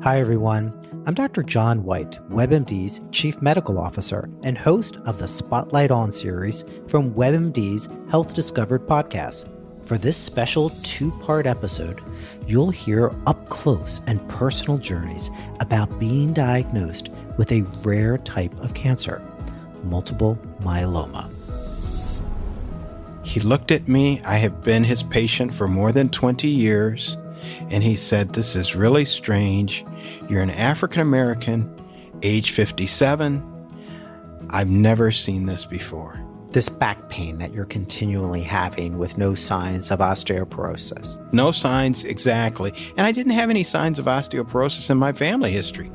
Hi, everyone. I'm Dr. John White, WebMD's Chief Medical Officer and host of the Spotlight On series from WebMD's Health Discovered podcast. For this special two-part episode, you'll hear up-close and personal journeys about being diagnosed with a rare type of cancer, multiple myeloma. He looked at me. I have been his patient for more than 20 years. And he said, "This is really strange. You're an African American, age 57. I've never seen this before." This back pain that you're continually having with no signs of osteoporosis. No signs, exactly. And I didn't have any signs of osteoporosis in my family history.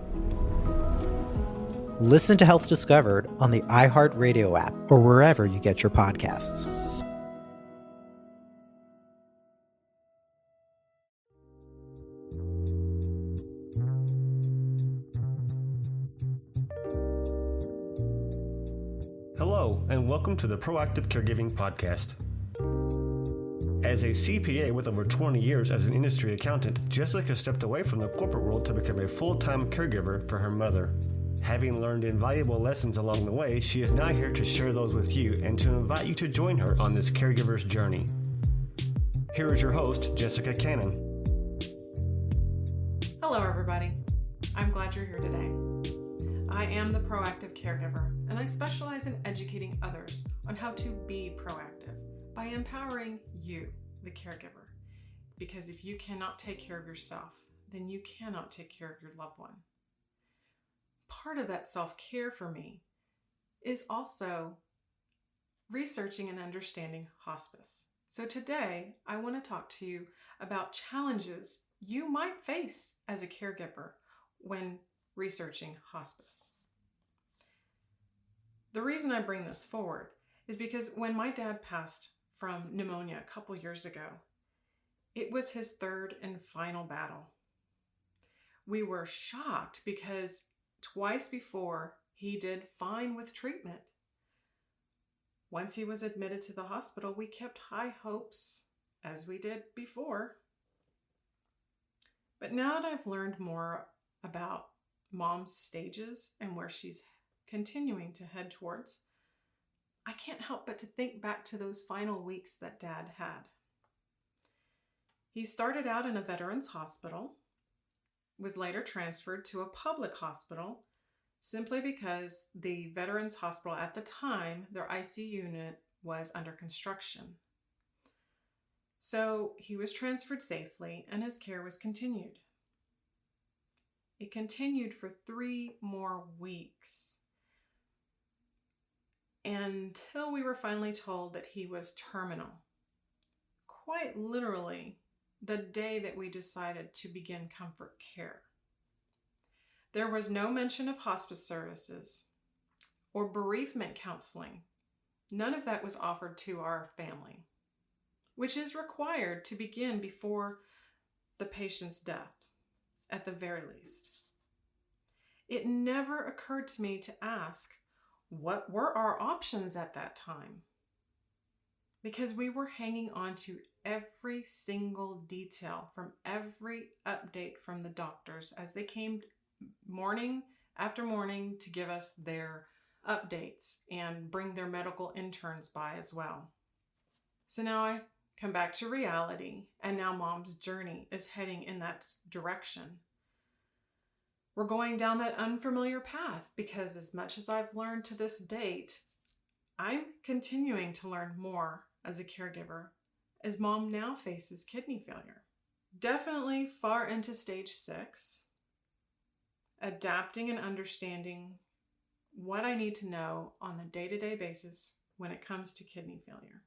Listen to Health Discovered on the iHeartRadio app or wherever you get your podcasts. Hello, and welcome to the Proactive Caregiving Podcast. As a CPA with over 20 years as an industry accountant, Jessica stepped away from the corporate world to become a full-time caregiver for her mother. Having learned invaluable lessons along the way, she is now here to share those with you and to invite you to join her on this caregiver's journey. Here is your host, Jessica Cannon. Hello, everybody. I'm glad you're here today. I am the Proactive Caregiver, and I specialize in educating others on how to be proactive by empowering you, the caregiver. Because if you cannot take care of yourself, then you cannot take care of your loved one. Part of that self-care for me is also researching and understanding hospice. So today, I want to talk to you about challenges you might face as a caregiver when researching hospice. The reason I bring this forward is because when my dad passed from pneumonia a couple years ago, it was his third and final battle. We were shocked because twice before he did fine with treatment. Once he was admitted to the hospital, we kept high hopes, as we did before. But now that I've learned more about Mom's stages and where she's continuing to head towards, I can't help but to think back to those final weeks that Dad had. He started out in a veterans hospital, was later transferred to a public hospital simply because the veterans hospital at the time, their IC unit was under construction. So he was transferred safely and his care was continued. It continued for 3 more weeks until we were finally told that he was terminal. Quite literally, the day that we decided to begin comfort care. There was no mention of hospice services or bereavement counseling. None of that was offered to our family, which is required to begin before the patient's death. At the very least. It never occurred to me to ask, what were our options at that time? Because we were hanging on to every single detail from every update from the doctors as they came morning after morning to give us their updates and bring their medical interns by as well. So now I come back to reality, and now Mom's journey is heading in that direction. We're going down that unfamiliar path because as much as I've learned to this date, I'm continuing to learn more as a caregiver as Mom now faces kidney failure. Definitely far into stage 6, adapting and understanding what I need to know on a day-to-day basis when it comes to kidney failure.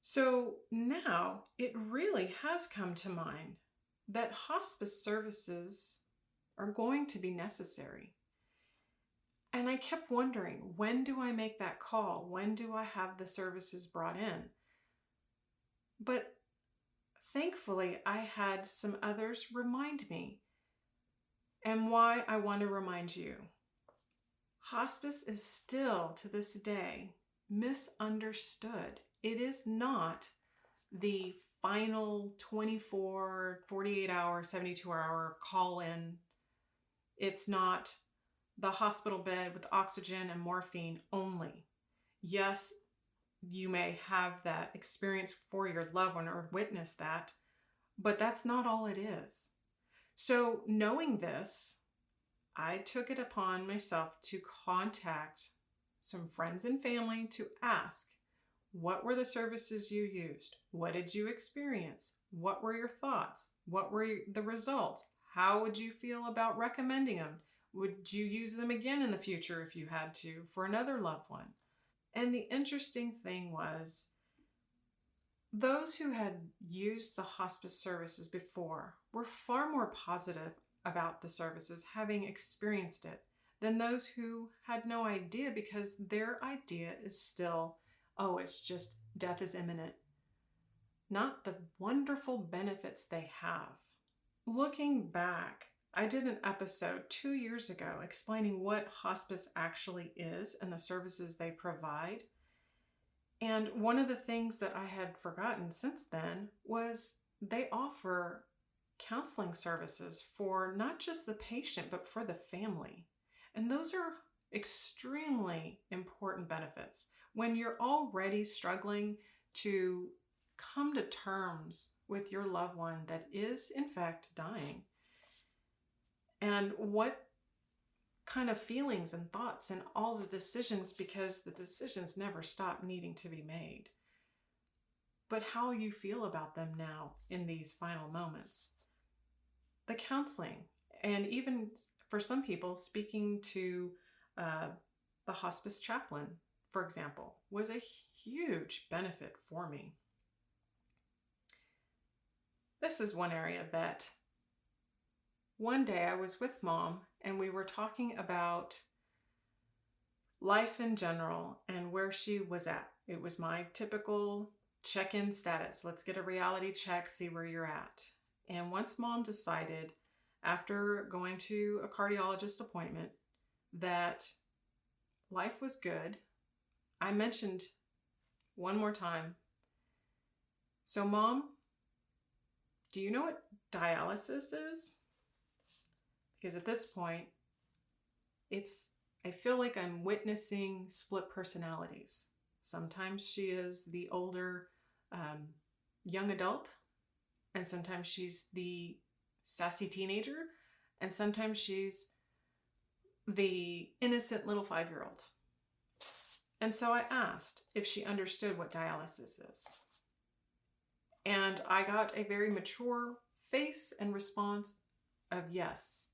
So now it really has come to mind that hospice services are going to be necessary. And I kept wondering, when do I make that call? When do I have the services brought in? But thankfully, I had some others remind me. And why I want to remind you. Hospice is still, to this day, misunderstood. It is not the final 24, 48 hour, 72-hour call in. It's not the hospital bed with oxygen and morphine only. Yes, you may have that experience for your loved one or witness that, but that's not all it is. So knowing this, I took it upon myself to contact some friends and family to ask, what were the services you used? What did you experience? What were your thoughts? What were the results? How would you feel about recommending them? Would you use them again in the future if you had to for another loved one? And the interesting thing was, those who had used the hospice services before were far more positive about the services, having experienced it, than those who had no idea, because their idea is still, oh, it's just death is imminent. Not the wonderful benefits they have. Looking back, I did an episode 2 years ago explaining what hospice actually is and the services they provide. And one of the things that I had forgotten since then was they offer counseling services for not just the patient, but for the family. And those are extremely important benefits. When you're already struggling to come to terms with your loved one that is, in fact, dying, and what kind of feelings and thoughts and all the decisions, because the decisions never stop needing to be made, but how you feel about them now in these final moments. The counseling, and even for some people, speaking to the hospice chaplain, for example, was a huge benefit for me. This is one area that one day I was with Mom and we were talking about life in general and where she was at. It was my typical check-in status. Let's get a reality check, see where you're at. And once Mom decided, after going to a cardiologist appointment, that life was good, I mentioned one more time, so Mom, do you know what dialysis is? Because at this point, I feel like I'm witnessing split personalities. Sometimes she is the older young adult, and sometimes she's the sassy teenager, and sometimes she's the innocent little 5-year-old. And so I asked if she understood what dialysis is. And I got a very mature face and response of yes.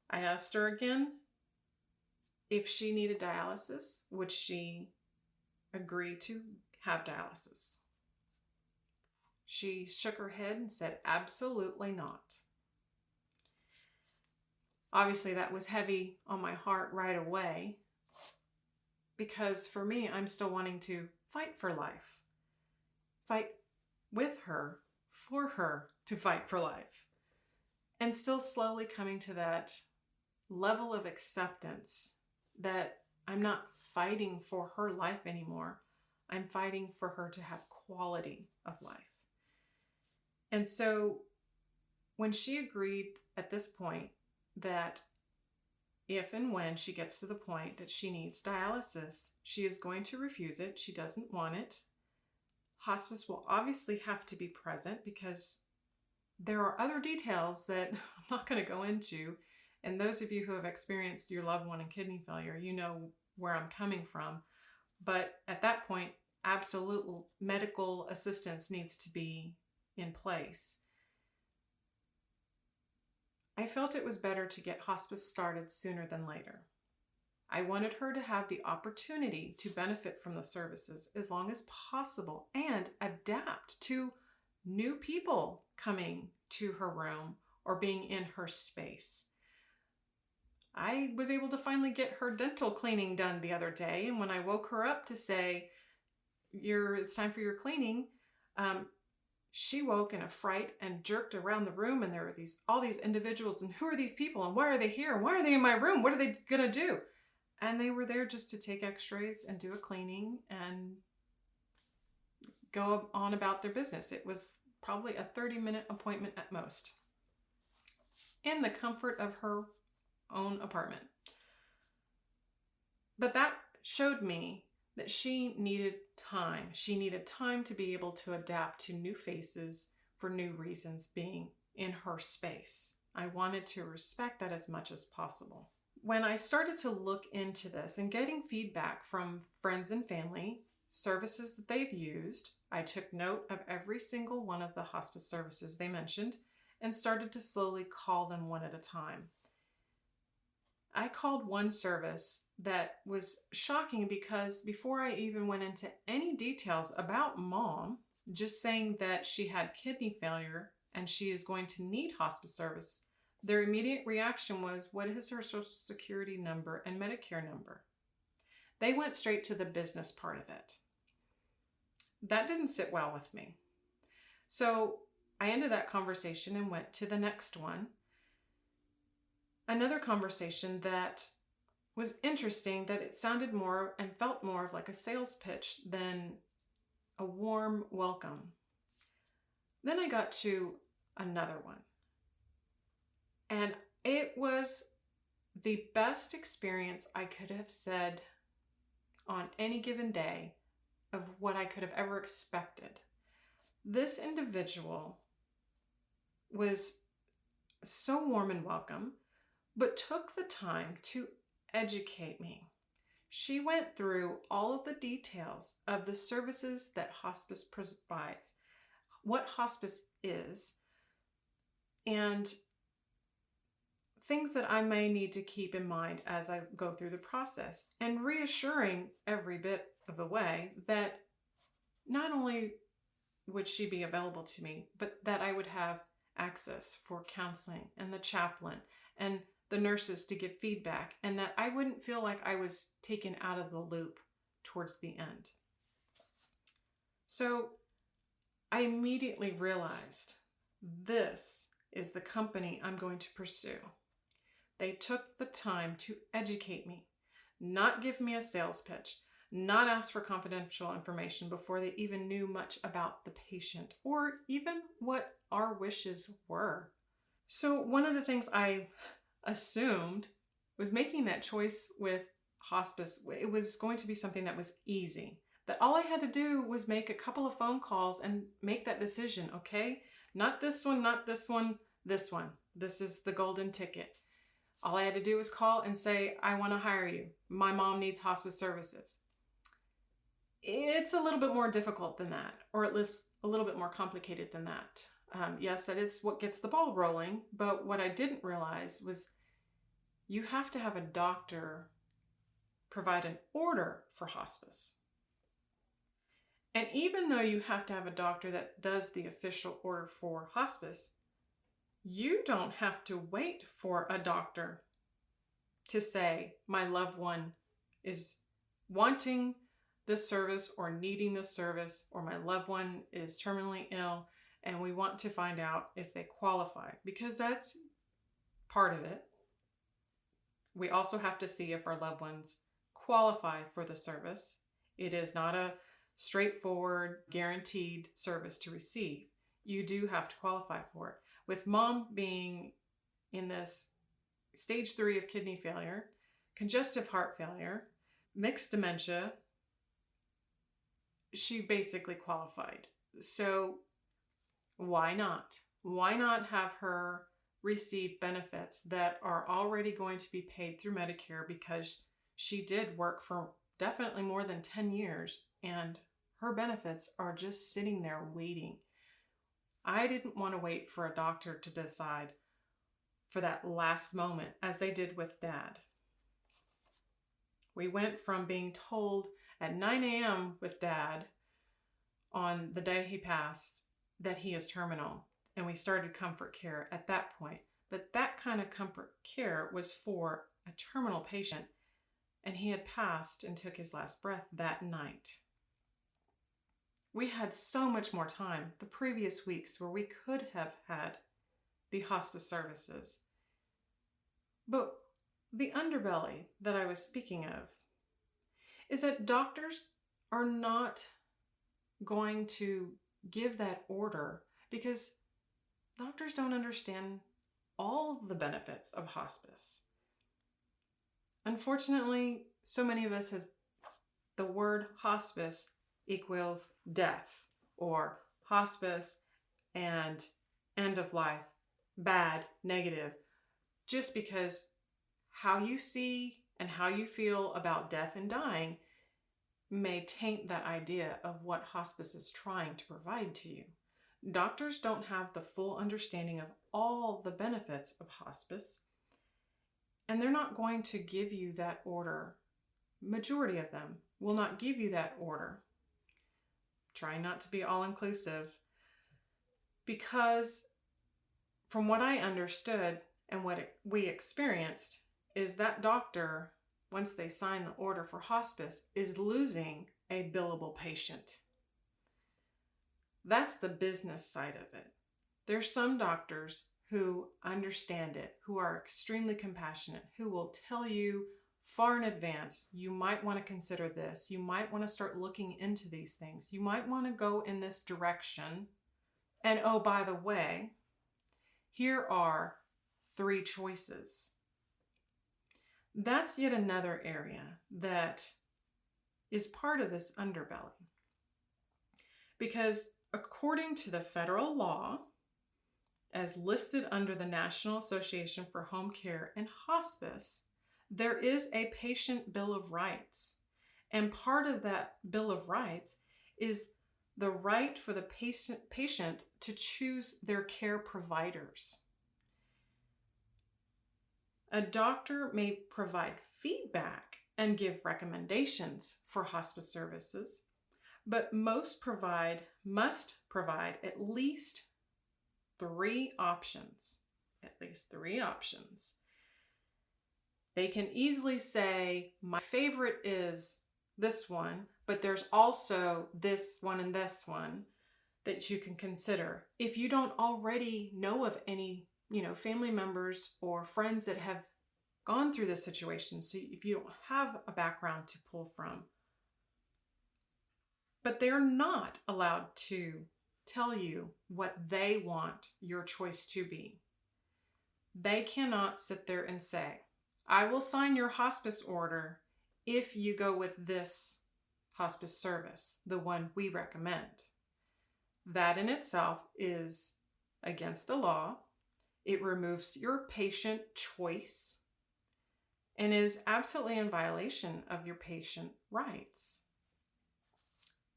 I asked her again if she needed dialysis, would she agree to have dialysis? She shook her head and said, absolutely not. Obviously, that was heavy on my heart right away, because for me, I'm still wanting to fight for life. Fight with her, for her to fight for life. And still slowly coming to that level of acceptance that I'm not fighting for her life anymore. I'm fighting for her to have quality of life. And so when she agreed at this point that if and when she gets to the point that she needs dialysis, she is going to refuse it. She doesn't want it. Hospice will obviously have to be present because there are other details that I'm not going to go into. And those of you who have experienced your loved one in kidney failure, you know where I'm coming from. But at that point, absolute medical assistance needs to be in place. I felt it was better to get hospice started sooner than later. I wanted her to have the opportunity to benefit from the services as long as possible and adapt to new people coming to her room or being in her space. I was able to finally get her dental cleaning done the other day, and when I woke her up to say, it's time for your cleaning, she woke in a fright and jerked around the room, and there were all these individuals, and who are these people, and why are they here, and why are they in my room, what are they gonna do? And they were there just to take x-rays and do a cleaning and go on about their business. It was probably a 30-minute appointment at most, in the comfort of her own apartment. But that showed me that she needed time. She needed time to be able to adapt to new faces for new reasons, being in her space. I wanted to respect that as much as possible. When I started to look into this and getting feedback from friends and family, services that they've used, I took note of every single one of the hospice services they mentioned and started to slowly call them one at a time. I called one service that was shocking because before I even went into any details about Mom, just saying that she had kidney failure and she is going to need hospice service, their immediate reaction was, what is her social security number and Medicare number? They went straight to the business part of it. That didn't sit well with me. So I ended that conversation and went to the next one. Another conversation that was interesting, that it sounded more and felt more of like a sales pitch than a warm welcome. Then I got to another one. And it was the best experience I could have said on any given day of what I could have ever expected. This individual was so warm and welcome, but took the time to educate me. She went through all of the details of the services that hospice provides, what hospice is, and things that I may need to keep in mind as I go through the process, and reassuring every bit of the way that not only would she be available to me, but that I would have access for counseling and the chaplain and the nurses to give feedback, and that I wouldn't feel like I was taken out of the loop towards the end. So I immediately realized this is the company I'm going to pursue. They took the time to educate me, not give me a sales pitch, not ask for confidential information before they even knew much about the patient or even what our wishes were. So one of the things I assumed was making that choice with hospice, it was going to be something that was easy. That all I had to do was make a couple of phone calls and make that decision, okay? Not this one, not this one, this one. This is the golden ticket. All I had to do was call and say, I want to hire you. My mom needs hospice services. It's a little bit more difficult than that, or at least a little bit more complicated than that. Yes, that is what gets the ball rolling, but what I didn't realize was you have to have a doctor provide an order for hospice. And even though you have to have a doctor that does the official order for hospice, you don't have to wait for a doctor to say, my loved one is wanting this service or needing this service, or my loved one is terminally ill and we want to find out if they qualify, because that's part of it. We also have to see if our loved ones qualify for the service. It is not a straightforward, guaranteed service to receive. You do have to qualify for it. With Mom being in this stage 3 of kidney failure, congestive heart failure, mixed dementia, she basically qualified. So why not? Why not have her receive benefits that are already going to be paid through Medicare, because she did work for definitely more than 10 years and her benefits are just sitting there waiting. I didn't want to wait for a doctor to decide for that last moment, as they did with Dad. We went from being told at 9 a.m. with Dad on the day he passed that he is terminal, and we started comfort care at that point. But that kind of comfort care was for a terminal patient, and he had passed and took his last breath that night. We had so much more time the previous weeks where we could have had the hospice services. But the underbelly that I was speaking of is that doctors are not going to give that order because doctors don't understand all the benefits of hospice. Unfortunately, so many of us the word hospice equals death, or hospice and end of life, bad, negative, just because how you see and how you feel about death and dying may taint that idea of what hospice is trying to provide to you. Doctors don't have the full understanding of all the benefits of hospice, and they're not going to give you that order. Majority of them will not give you that order. Trying not to be all-inclusive, because from what I understood and what we experienced is that doctor, once they sign the order for hospice, is losing a billable patient. That's the business side of it. There's some doctors who understand it, who are extremely compassionate, who will tell you far in advance, you might want to consider this, you might want to start looking into these things, you might want to go in this direction, and oh, by the way, here are 3 choices. That's yet another area that is part of this underbelly. Because according to the federal law, as listed under the National Association for Home Care and Hospice, there is a patient bill of rights. And part of that bill of rights is the right for the patient to choose their care providers. A doctor may provide feedback and give recommendations for hospice services, but most must provide at least 3 options. At least 3 options. They can easily say, my favorite is this one, but there's also this one and this one that you can consider. If you don't already know of any, family members or friends that have gone through this situation, so if you don't have a background to pull from. But they're not allowed to tell you what they want your choice to be. They cannot sit there and say, I will sign your hospice order if you go with this hospice service, the one we recommend. That in itself is against the law. It removes your patient choice and is absolutely in violation of your patient rights.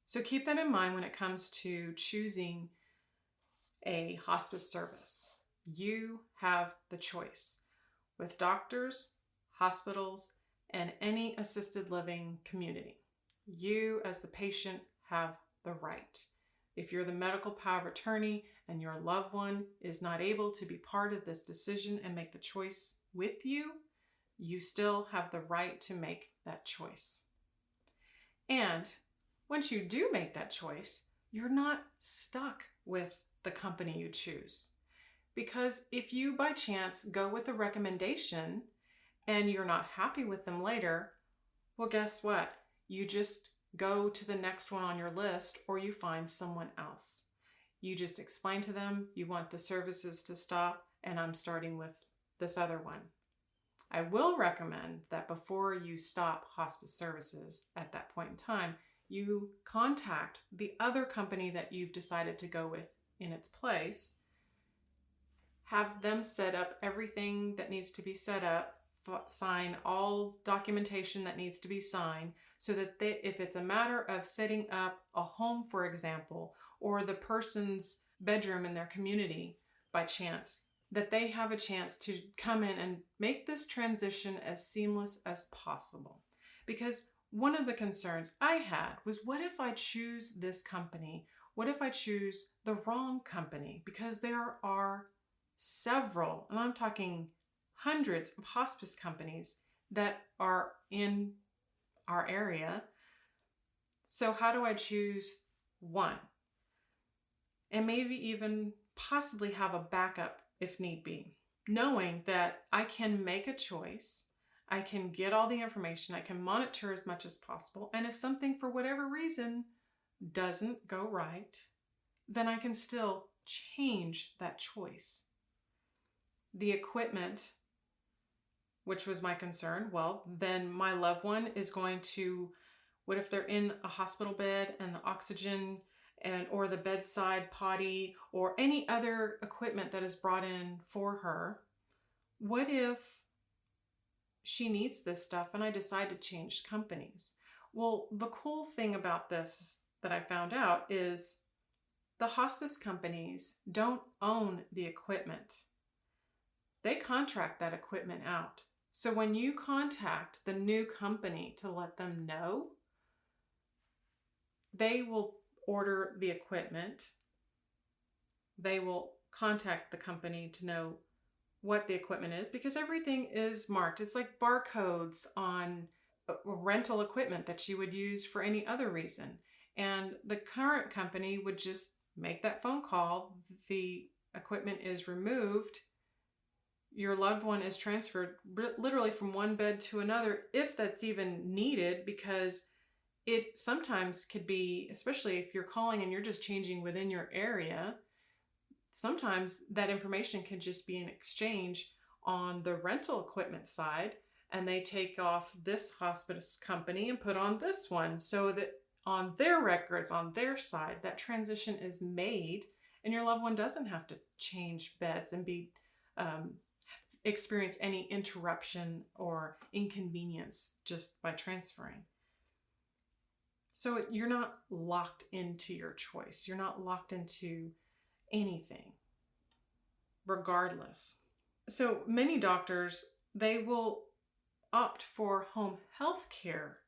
So keep that in mind when it comes to choosing a hospice service. You have the choice. With doctors, hospitals, and any assisted living community, you as the patient have the right. If you're the medical power of attorney and your loved one is not able to be part of this decision and make the choice with you, you still have the right to make that choice. And once you do make that choice, you're not stuck with the company you choose. Because if you by chance go with a recommendation and you're not happy with them later, well, guess what? You just go to the next one on your list, or you find someone else. You just explain to them you want the services to stop and I'm starting with this other one. I will recommend that before you stop hospice services at that point in time, you contact the other company that you've decided to go with in its place. Have them set up everything that needs to be set up, sign all documentation that needs to be signed, so that if it's a matter of setting up a home, for example, or the person's bedroom in their community by chance, that they have a chance to come in and make this transition as seamless as possible. Because one of the concerns I had was, what if I choose this company? What if I choose the wrong company? Because there are several, and I'm talking hundreds of hospice companies that are in our area. So how do I choose one? And maybe even possibly have a backup if need be, knowing that I can make a choice, I can get all the information, I can monitor as much as possible, and if something for whatever reason doesn't go right, then I can still change that choice. The equipment, which was my concern, well, then my loved one is going to, what if they're in a hospital bed and the oxygen or the bedside potty or any other equipment that is brought in for her? What if she needs this stuff and I decide to change companies? Well, the cool thing about this that I found out is the hospice companies don't own the equipment. They contract that equipment out. So when you contact the new company to let them know, they will order the equipment. They will contact the company to know what the equipment is, because everything is marked. It's like barcodes on rental equipment that you would use for any other reason. And the current company would just make that phone call. The equipment is removed. Your loved one is transferred literally from one bed to another, if that's even needed, because it sometimes could be, especially if you're calling and you're just changing within your area, sometimes that information can just be an exchange on the rental equipment side, and they take off this hospice company and put on this one, so that on their records, on their side, that transition is made and your loved one doesn't have to change beds and be experience any interruption or inconvenience just by transferring. So you're not locked into your choice. You're not locked into anything, regardless. So many doctors, they will opt for home health care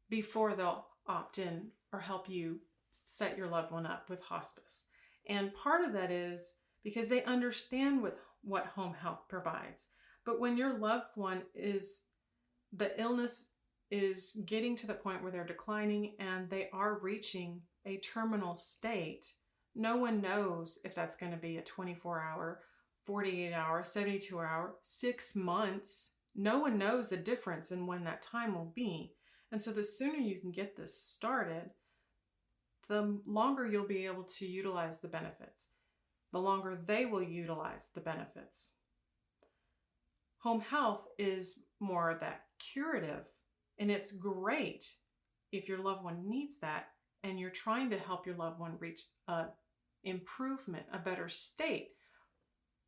before they'll opt in or help you set your loved one up with hospice. And part of that is because they understand what home health provides. But when your loved one the illness is getting to the point where they're declining and they are reaching a terminal state, no one knows if that's going to be a 24-hour, 48-hour, 72-hour, 6 months. No one knows the difference in when that time will be. And so the sooner you can get this started, the longer you'll be able to utilize the benefits. The longer they will utilize the benefits. Home health is more of that curative, and it's great if your loved one needs that and you're trying to help your loved one reach an improvement, a better state.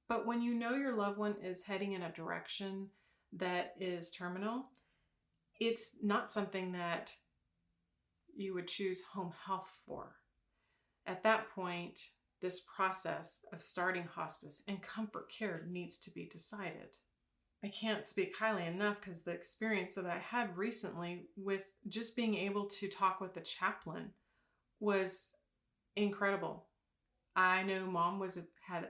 But when you know your loved one is heading in a direction that is terminal, it's not something that you would choose home health for. At that point, this process of starting hospice and comfort care needs to be decided. I can't speak highly enough because the experience that I had recently with just being able to talk with the chaplain was incredible. I know Mom had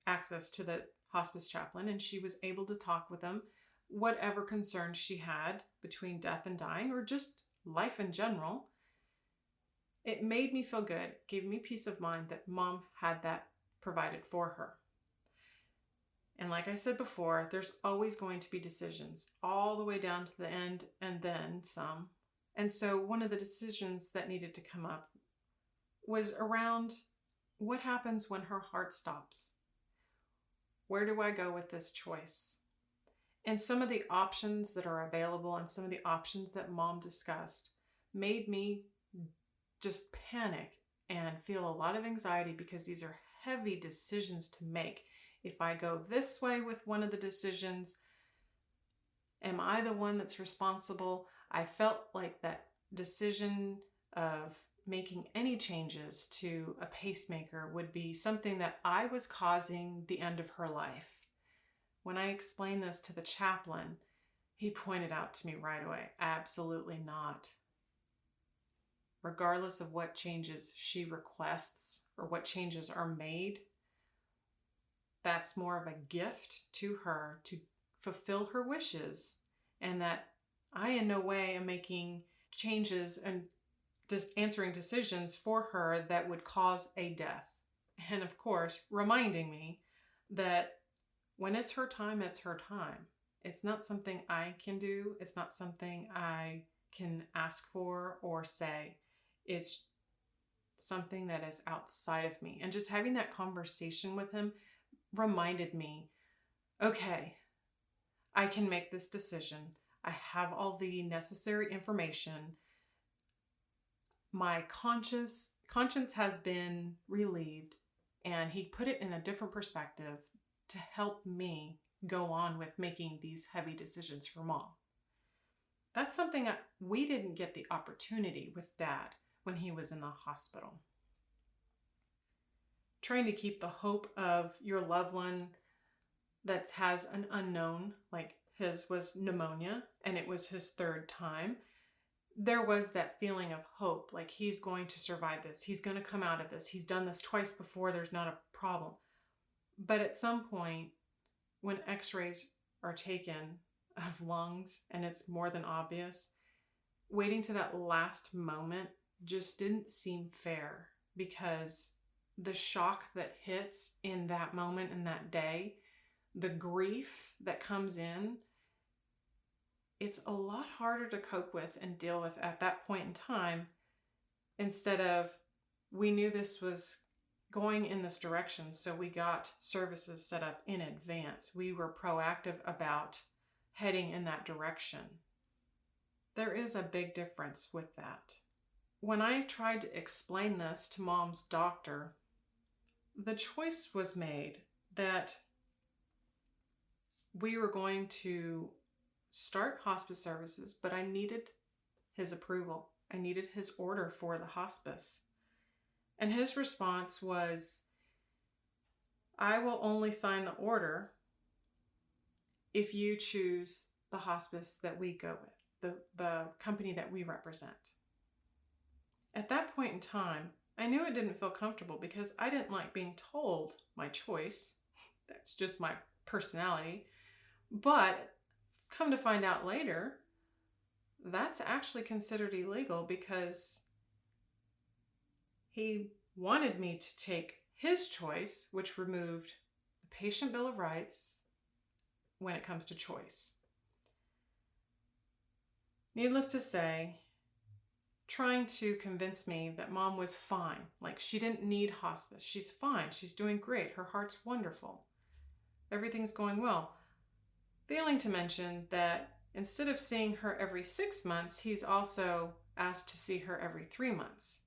access to the hospice chaplain, and she was able to talk with them whatever concerns she had between death and dying or just life in general. It made me feel good, gave me peace of mind that Mom had that provided for her. And like I said before, there's always going to be decisions all the way down to the end and then some. And so one of the decisions that needed to come up was around what happens when her heart stops. Where do I go with this choice? And some of the options that are available and some of the options that Mom discussed made me just panic and feel a lot of anxiety, because these are heavy decisions to make. If I go this way with one of the decisions, am I the one that's responsible? I felt like that decision of making any changes to a pacemaker would be something that I was causing the end of her life. When I explained this to the chaplain, he pointed out to me right away, absolutely not. Regardless of what changes she requests or what changes are made, that's more of a gift to her to fulfill her wishes, and that I in no way am making changes and just answering decisions for her that would cause a death. And of course, reminding me that when it's her time, it's her time. It's not something I can do. It's not something I can ask for or say. It's something that is outside of me. And just having that conversation with him reminded me, okay, I can make this decision. I have all the necessary information. My conscience has been relieved, and he put it in a different perspective to help me go on with making these heavy decisions for Mom. That's something we didn't get the opportunity with Dad when he was in the hospital. Trying to keep the hope of your loved one that has an unknown, like his was pneumonia and it was his third time. There was that feeling of hope, like he's going to survive this. He's going to come out of this. He's done this twice before. There's not a problem. But at some point, when x-rays are taken of lungs and it's more than obvious, waiting to that last moment just didn't seem fair, because the shock that hits in that moment, in that day, the grief that comes in, it's a lot harder to cope with and deal with at that point in time. Instead of, we knew this was going in this direction, so we got services set up in advance. We were proactive about heading in that direction. There is a big difference with that. When I tried to explain this to Mom's doctor, the choice was made that we were going to start hospice services, but I needed his approval. I needed his order for the hospice. And his response was, I will only sign the order if you choose the hospice that we go with, the company that we represent. At that point in time, I knew it didn't feel comfortable because I didn't like being told my choice. That's just my personality. But come to find out later, that's actually considered illegal because he wanted me to take his choice, which removed the patient bill of rights when it comes to choice. Needless to say, trying to convince me that Mom was fine, like she didn't need hospice. She's fine. She's doing great. Her heart's wonderful. Everything's going well. Failing to mention that instead of seeing her every 6 months, he's also asked to see her every 3 months.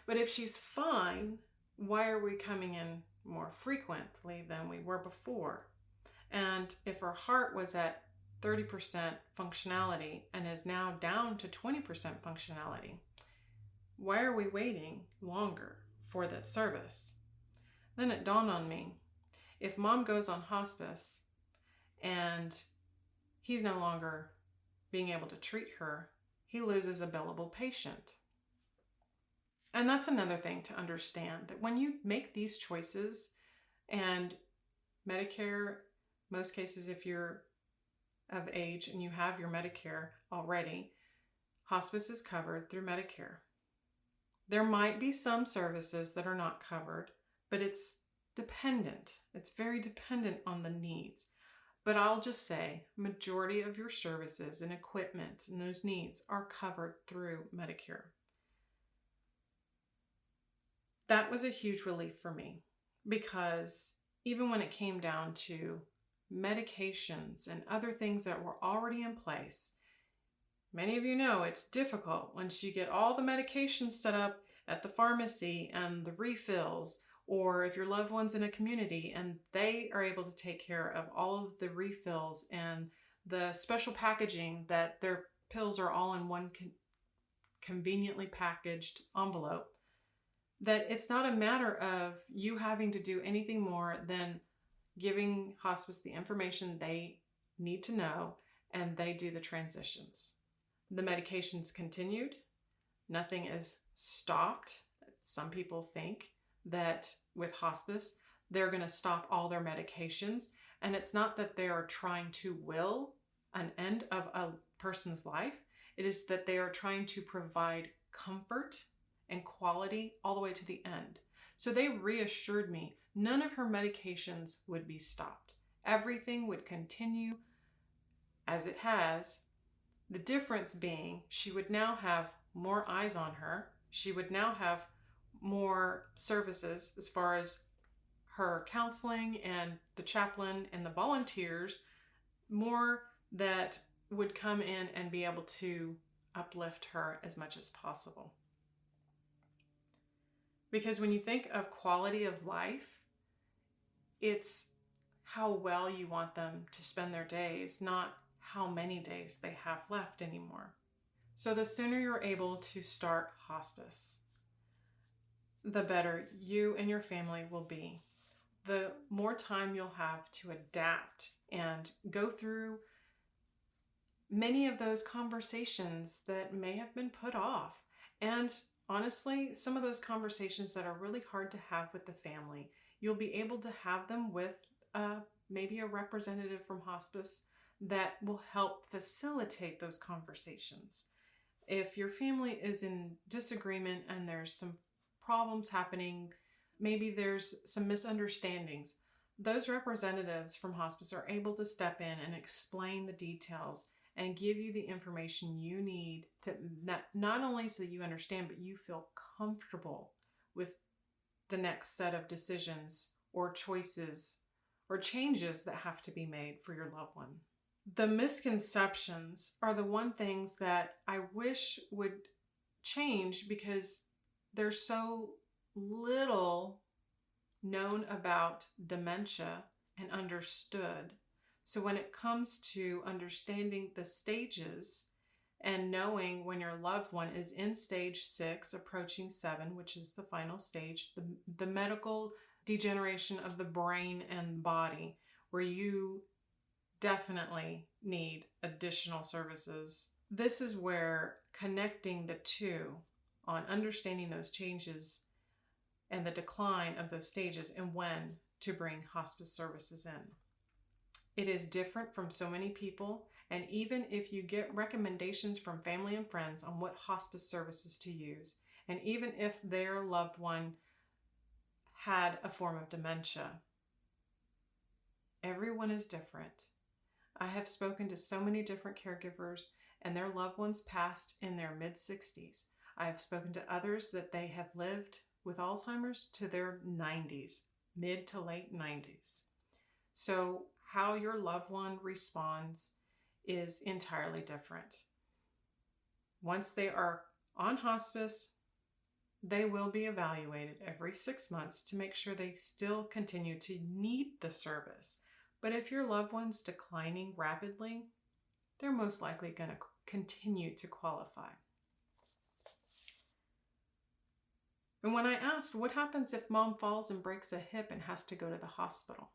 But if she's fine, why are we coming in more frequently than we were before? And if her heart was at 30% functionality and is now down to 20% functionality, why are we waiting longer for that service? Then it dawned on me, if Mom goes on hospice and he's no longer being able to treat her, he loses a billable patient. And that's another thing to understand, that when you make these choices, and Medicare, most cases if you're of age and you have your Medicare already, hospice is covered through Medicare. There might be some services that are not covered, but it's dependent. It's very dependent on the needs. But I'll just say, majority of your services and equipment and those needs are covered through Medicare. That was a huge relief for me, because even when it came down to medications and other things that were already in place, many of you know it's difficult once you get all the medications set up at the pharmacy and the refills, or if your loved one's in a community and they are able to take care of all of the refills and the special packaging that their pills are all in one conveniently packaged envelope, that it's not a matter of you having to do anything more than giving hospice the information they need to know, and they do the transitions. The medications continued. Nothing is stopped. Some people think that with hospice, they're going to stop all their medications. And it's not that they are trying to will an end of a person's life. It is that they are trying to provide comfort and quality all the way to the end. So they reassured me none of her medications would be stopped. Everything would continue as it has. The difference being she would now have more eyes on her She would now have more services as far as her counseling and the chaplain and the volunteers, more that would come in and be able to uplift her as much as possible. Because when you think of quality of life, it's how well you want them to spend their days, not how many days they have left anymore. So the sooner you're able to start hospice, the better you and your family will be. The more time you'll have to adapt and go through many of those conversations that may have been put off. And honestly, some of those conversations that are really hard to have with the family, you'll be able to have them with maybe a representative from hospice that will help facilitate those conversations. If your family is in disagreement and there's some problems happening, maybe there's some misunderstandings, those representatives from hospice are able to step in and explain the details and give you the information you need to not only so you understand, but you feel comfortable with the next set of decisions or choices or changes that have to be made for your loved one. The misconceptions are the one things that I wish would change because there's so little known about dementia and understood. So when it comes to understanding the stages and knowing when your loved one is in stage 6, approaching 7, which is the final stage, the medical degeneration of the brain and body, where you definitely need additional services. This is where connecting the two on understanding those changes and the decline of those stages and when to bring hospice services in. It is different from so many people, and even if you get recommendations from family and friends on what hospice services to use, and even if their loved one had a form of dementia, everyone is different. I have spoken to so many different caregivers and their loved ones passed in their mid-60s. I have spoken to others that they have lived with Alzheimer's to their 90s, mid to late 90s. So how your loved one responds is entirely different. Once they are on hospice, they will be evaluated every 6 months to make sure they still continue to need the service. But if your loved one's declining rapidly, they're most likely going to continue to qualify. And when I asked, what happens if mom falls and breaks a hip and has to go to the hospital?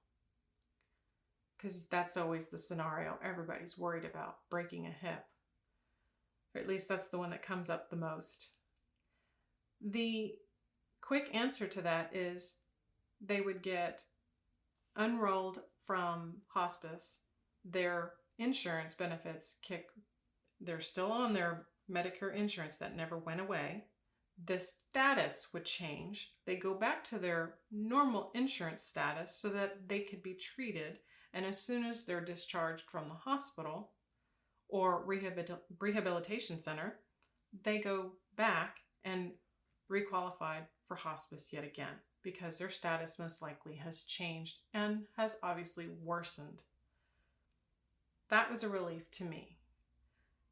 Because that's always the scenario everybody's worried about, breaking a hip. Or at least that's the one that comes up the most. The quick answer to that is they would get unrolled from hospice. Their insurance benefits they're still on their Medicare insurance that never went away. The status would change. They go back to their normal insurance status so that they could be treated. And as soon as they're discharged from the hospital or rehabilitation center, they go back and requalified for hospice yet again because their status most likely has changed and has obviously worsened. That was a relief to me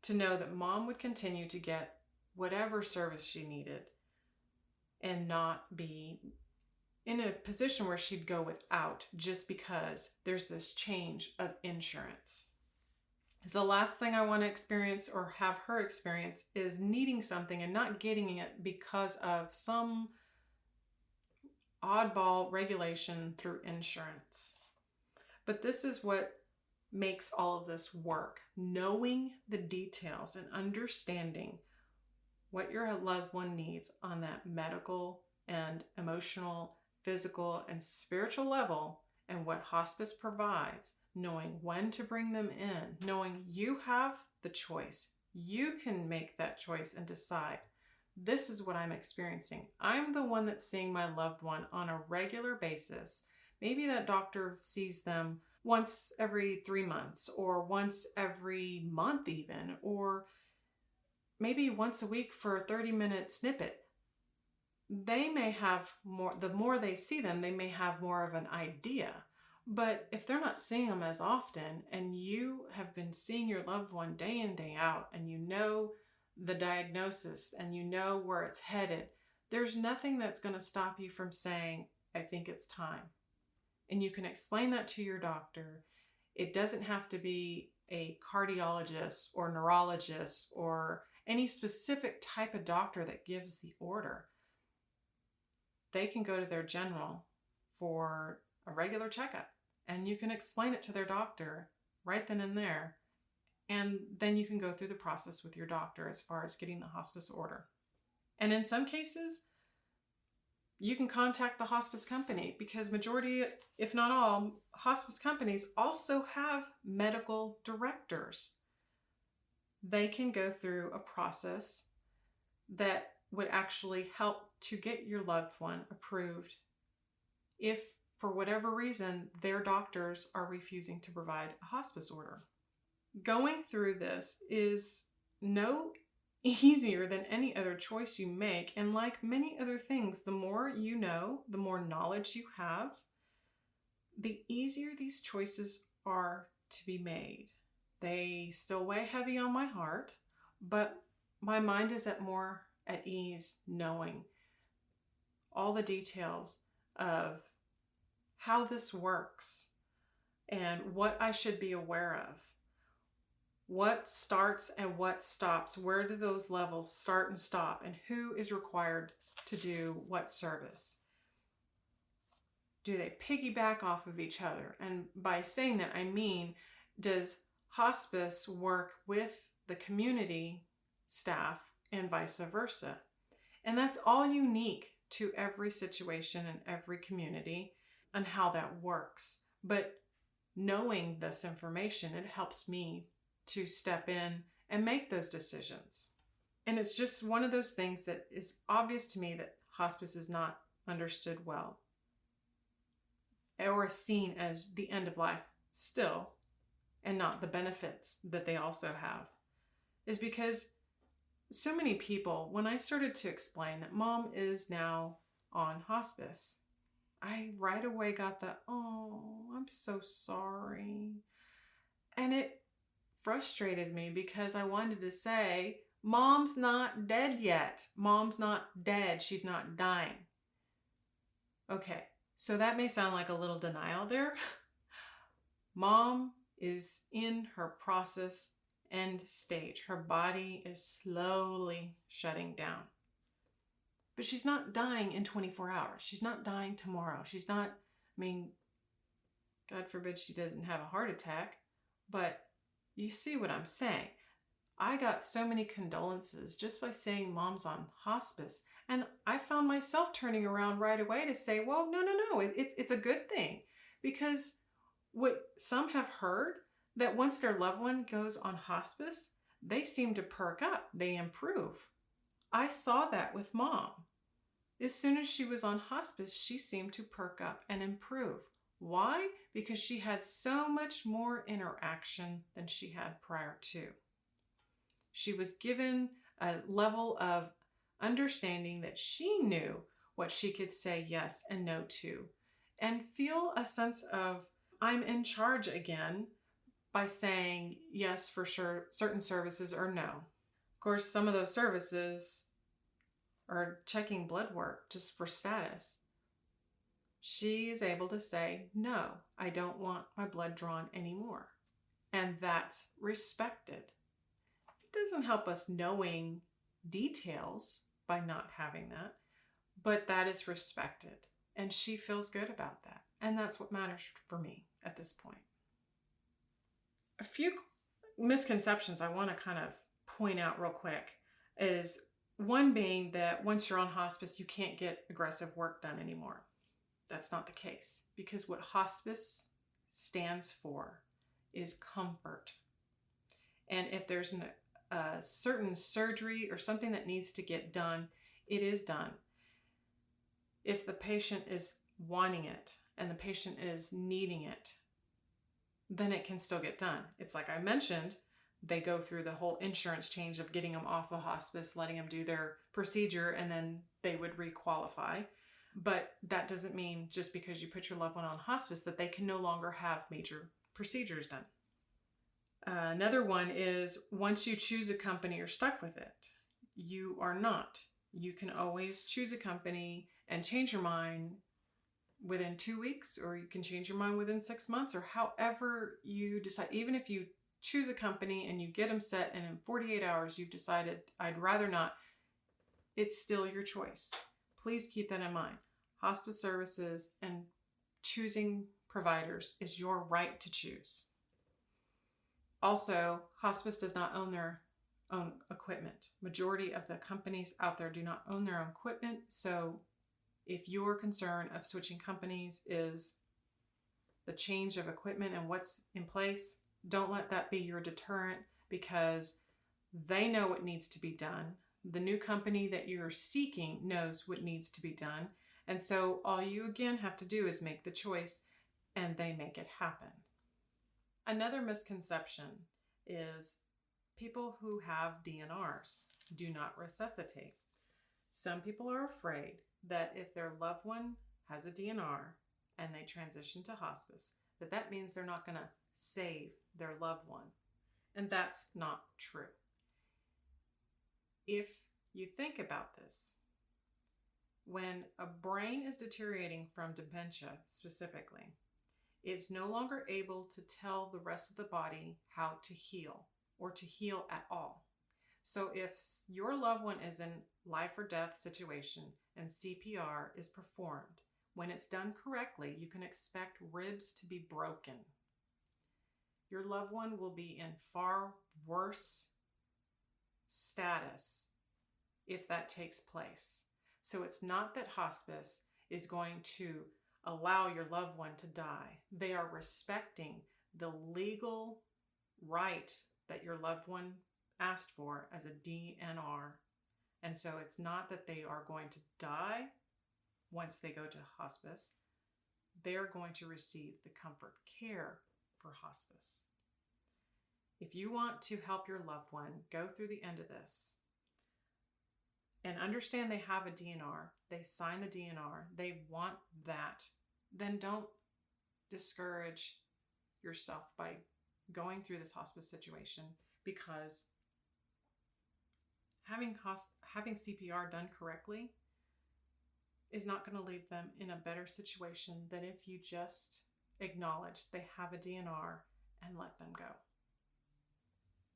to know that mom would continue to get whatever service she needed and not be in a position where she'd go without just because there's this change of insurance. Because the last thing I want to experience or have her experience is needing something and not getting it because of some oddball regulation through insurance. But this is what makes all of this work. Knowing the details and understanding what your loved one needs on that medical and emotional, physical, and spiritual level, and what hospice provides, knowing when to bring them in, knowing you have the choice. You can make that choice and decide, this is what I'm experiencing. I'm the one that's seeing my loved one on a regular basis. Maybe that doctor sees them once every 3 months or once every month even, or maybe once a week for a 30-minute snippet. they may have more, the more they see them, they may have more of an idea. But if they're not seeing them as often, and you have been seeing your loved one day in, day out, and you know the diagnosis and you know where it's headed, there's nothing that's going to stop you from saying, I think it's time. And you can explain that to your doctor. It doesn't have to be a cardiologist or neurologist or any specific type of doctor that gives the order. They can go to their general for a regular checkup, and you can explain it to their doctor right then and there. And then you can go through the process with your doctor as far as getting the hospice order. And in some cases, you can contact the hospice company, because majority, if not all, hospice companies also have medical directors. They can go through a process that would actually help to get your loved one approved if, for whatever reason, their doctors are refusing to provide a hospice order. Going through this is no easier than any other choice you make. And like many other things, the more you know, the more knowledge you have, the easier these choices are to be made. They still weigh heavy on my heart, but my mind is more at ease knowing all the details of how this works and what I should be aware of. What starts and what stops? Where do those levels start and stop? And who is required to do what service? Do they piggyback off of each other? And by saying that, I mean, does hospice work with the community staff and vice versa? And that's all unique to every situation and every community and how that works. But knowing this information, it helps me to step in and make those decisions. And it's just one of those things that is obvious to me that hospice is not understood well or seen as the end of life still, and not the benefits that they also have, is because so many people, when I started to explain that mom is now on hospice, I right away got the, oh, I'm so sorry. And it frustrated me because I wanted to say, mom's not dead yet. Mom's not dead. She's not dying. Okay, so that may sound like a little denial there. Mom is in her process end stage. Her body is slowly shutting down. But she's not dying in 24 hours. She's not dying tomorrow. She's not, God forbid she doesn't have a heart attack, but you see what I'm saying. I got so many condolences just by saying mom's on hospice. And I found myself turning around right away to say, well, no. It's a good thing. Because what some have heard, that once their loved one goes on hospice, they seem to perk up. They improve. I saw that with mom. As soon as she was on hospice, she seemed to perk up and improve. Why? Because she had so much more interaction than she had prior to. She was given a level of understanding that she knew what she could say yes and no to, and feel a sense of, I'm in charge again, by saying yes for sure, certain services, or no. Of course, some of those services are checking blood work just for status. She is able to say, no, I don't want my blood drawn anymore. And that's respected. It doesn't help us knowing details by not having that, but that is respected. And she feels good about that. And that's what matters for me at this point. A few misconceptions I want to kind of point out real quick is one being that once you're on hospice, you can't get aggressive work done anymore. That's not the case, because what hospice stands for is comfort. And if there's a certain surgery or something that needs to get done, it is done. If the patient is wanting it and the patient is needing it, then it can still get done. It's like I mentioned, they go through the whole insurance change of getting them off of hospice, letting them do their procedure, and then they would requalify. But that doesn't mean just because you put your loved one on hospice that they can no longer have major procedures done. Another one is once you choose a company, you're stuck with it. You are not. You can always choose a company and change your mind within 2 weeks, or you can change your mind within 6 months, or however you decide. Even if you choose a company and you get them set and in 48 hours you've decided, I'd rather not, it's still your choice. Please keep that in mind. Hospice services and choosing providers is your right to choose. Also, hospice does not own their own equipment. Majority of the companies out there do not own their own equipment. So if your concern of switching companies is the change of equipment and what's in place, don't let that be your deterrent, because they know what needs to be done. The new company that you're seeking knows what needs to be done. And so all you again have to do is make the choice and they make it happen. Another misconception is people who have DNRs do not resuscitate. Some people are afraid that if their loved one has a DNR and they transition to hospice, that means they're not going to save their loved one. And that's not true. If you think about this, when a brain is deteriorating from dementia specifically, it's no longer able to tell the rest of the body how to heal or to heal at all. So if your loved one is in life or death situation and CPR is performed, when it's done correctly, you can expect ribs to be broken. Your loved one will be in far worse status if that takes place. So it's not that hospice is going to allow your loved one to die. They are respecting the legal right that your loved one asked for as a DNR. And so it's not that they are going to die once they go to hospice. They're going to receive the comfort care for hospice. If you want to help your loved one go through the end of this and understand they have a DNR, they sign the DNR, they want that, then don't discourage yourself by going through this hospice situation, because having CPR done correctly is not going to leave them in a better situation than if you just acknowledge they have a DNR and let them go.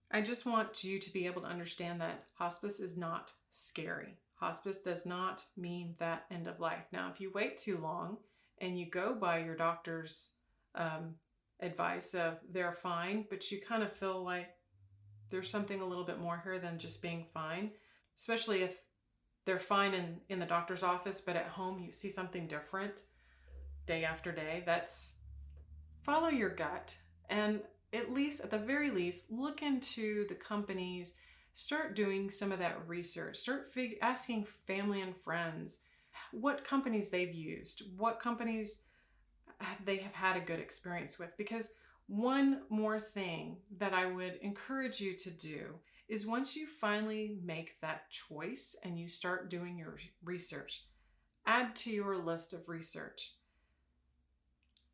I just want you to be able to understand that hospice is not scary. Hospice does not mean that end of life. Now, if you wait too long and you go by your doctor's advice of they're fine, but you kind of feel like there's something a little bit more here than just being fine, especially if they're fine in the doctor's office, but at home you see something different day after day, that's follow your gut. And at the very least, look into the companies, start doing some of that research, start asking family and friends what companies they've used, what companies they have had a good experience with. Because one more thing that I would encourage you to do is once you finally make that choice and you start doing your research, add to your list of research.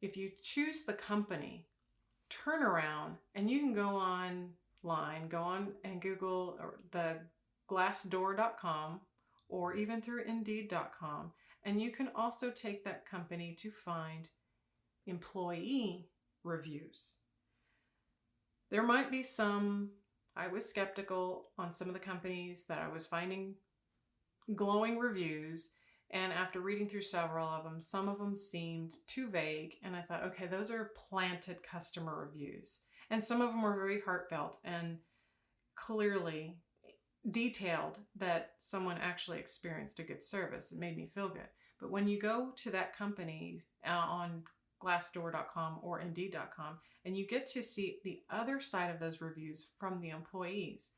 If you choose the company, turn around and you can go online, go on and Google the glassdoor.com or even through indeed.com. And you can also take that company to find employee reviews. There might be some, I was skeptical on some of the companies that I was finding glowing reviews. And after reading through several of them, some of them seemed too vague. And I thought, okay, those are planted customer reviews. And some of them were very heartfelt and clearly detailed that someone actually experienced a good service. It made me feel good. But when you go to that company on glassdoor.com or indeed.com and you get to see the other side of those reviews from the employees,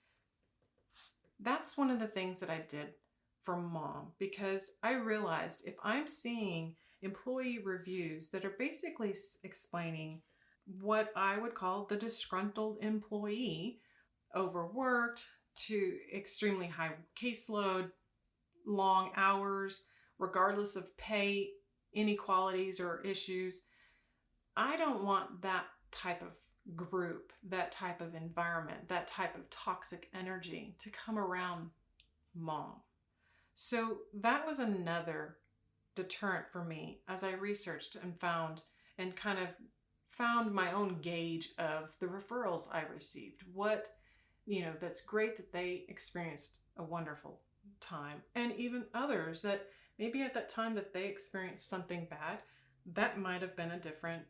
that's one of the things that I did for Mom, because I realized if I'm seeing employee reviews that are basically explaining what I would call the disgruntled employee, overworked to extremely high caseload, long hours, regardless of pay inequalities or issues. I don't want that type of group, that type of environment, that type of toxic energy to come around mom. So that was another deterrent for me as I researched and found my own gauge of the referrals I received. That's great that they experienced a wonderful time, and even others that maybe at that time that they experienced something bad, that might have been a different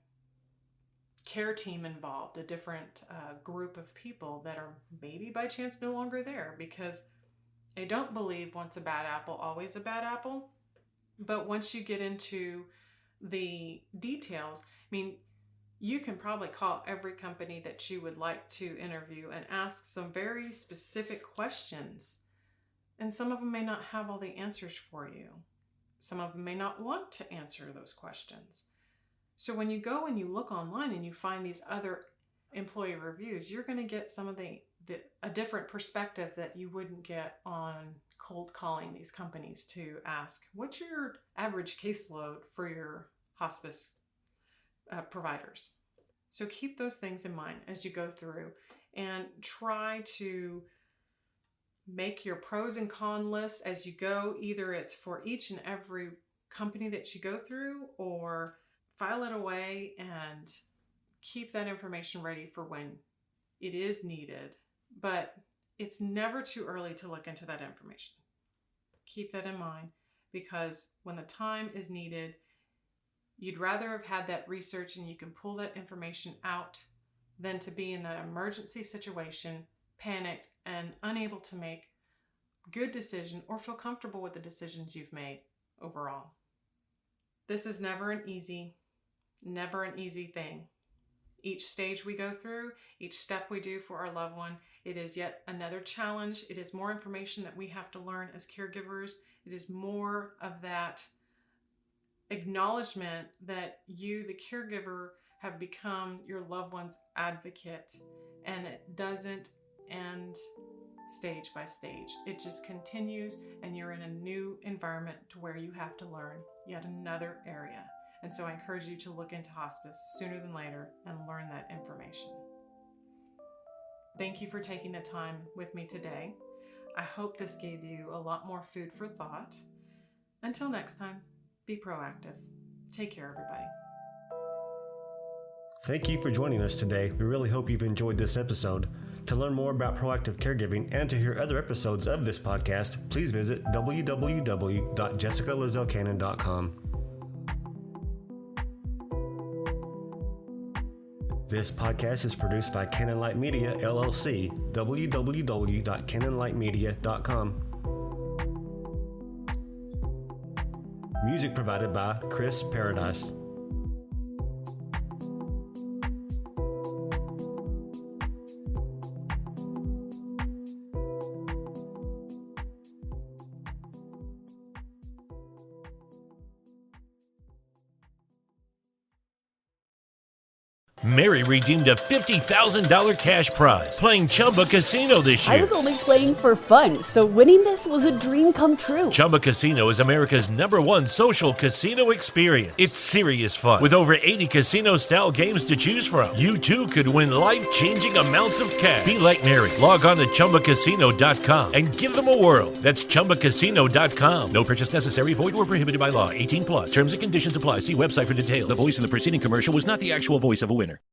care team involved, a different group of people that are maybe by chance no longer there, because I don't believe once a bad apple, always a bad apple. But once you get into the details, you can probably call every company that you would like to interview and ask some very specific questions. And some of them may not have all the answers for you. Some of them may not want to answer those questions. So when you go and you look online and you find these other employee reviews, you're going to get some of a different perspective that you wouldn't get on cold calling these companies to ask, what's your average caseload for your hospice providers? So keep those things in mind as you go through and try to make your pros and con lists as you go. Either it's for each and every company that you go through, or file it away and keep that information ready for when it is needed. But it's never too early to look into that information. Keep that in mind, because when the time is needed, you'd rather have had that research and you can pull that information out than to be in that emergency situation, panicked and unable to make good decision or feel comfortable with the decisions you've made overall. This is never an easy thing. Each stage we go through, each step we do for our loved one, it is yet another challenge. It is more information that we have to learn as caregivers. It is more of that acknowledgement that you, the caregiver, have become your loved one's advocate, and it doesn't end stage by stage. It just continues, and you're in a new environment to where you have to learn yet another area. And so I encourage you to look into hospice sooner than later and learn that information. Thank you for taking the time with me today. I hope this gave you a lot more food for thought. Until next time, be proactive. Take care, everybody. Thank you for joining us today. We really hope you've enjoyed this episode. To learn more about proactive caregiving and to hear other episodes of this podcast, please visit www.jessicalazelcannon.com. This podcast is produced by Cannon Light Media, LLC, www.cannonlightmedia.com. Music provided by Chris Paradise. Mary redeemed a $50,000 cash prize playing Chumba Casino this year. I was only playing for fun, so winning this was a dream come true. Chumba Casino is America's #1 social casino experience. It's serious fun. With over 80 casino-style games to choose from, you too could win life-changing amounts of cash. Be like Mary. Log on to ChumbaCasino.com and give them a whirl. That's ChumbaCasino.com. No purchase necessary. Void or prohibited by law. 18+. Terms and conditions apply. See website for details. The voice in the preceding commercial was not the actual voice of a winner.